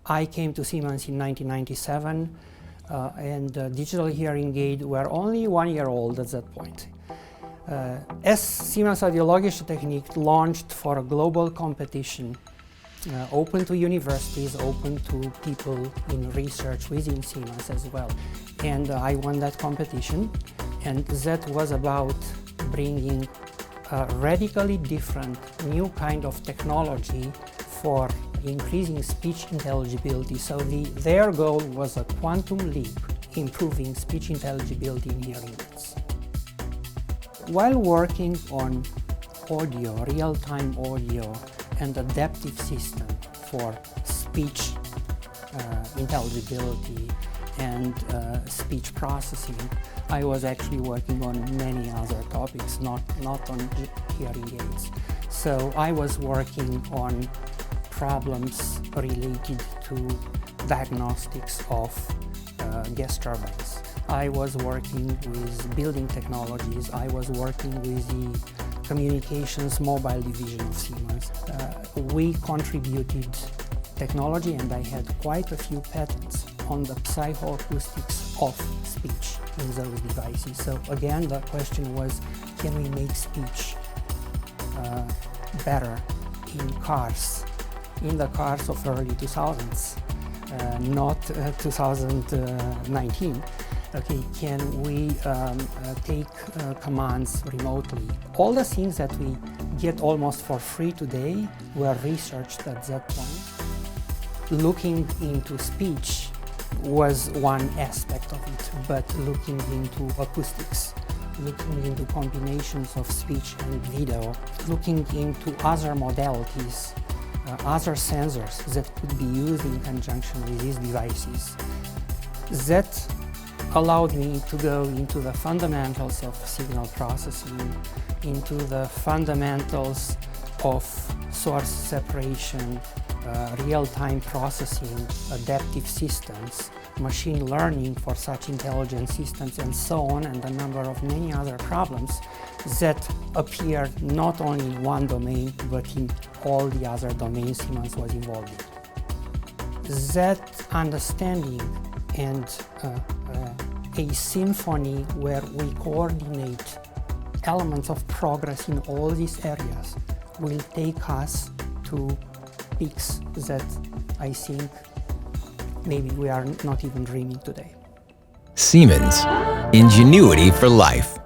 I came to Siemens in 1997, and digital hearing aids were only 1 year old at that point. As Siemens Audiologische Technik launched for a global competition, open to universities, open to people in research within Siemens as well. And I won that competition, and that was about bringing a radically different, new kind of technology for increasing speech intelligibility. So their goal was a quantum leap, improving speech intelligibility in hearing aids. While working on audio, real-time audio, and adaptive system for speech intelligibility and speech processing, I was actually working on many other topics, not on hearing aids. So I was working on problems related to diagnostics of gas turbines. I was working with building technologies. I was working with the communications mobile division of Siemens. We contributed technology, and I had quite a few patents on the psychoacoustics of speech in those devices. So again, the question was, can we make speech better in cars, in the cars of early 2000s, not 2019. Okay, can we take commands remotely? All the things that we get almost for free today were researched at that point. Looking into speech was one aspect of it, but looking into acoustics, looking into combinations of speech and video, looking into other modalities, other sensors that could be used in conjunction with these devices. That allowed me to go into the fundamentals of signal processing, into the fundamentals of source separation, real-time processing, adaptive systems, machine learning for such intelligent systems, and so on, and a number of many other problems that appeared not only in one domain, but in all the other domains Siemens was involved in. That understanding and a symphony where we coordinate elements of progress in all these areas will take us to peaks that I think maybe we are not even dreaming today. Siemens, ingenuity for life.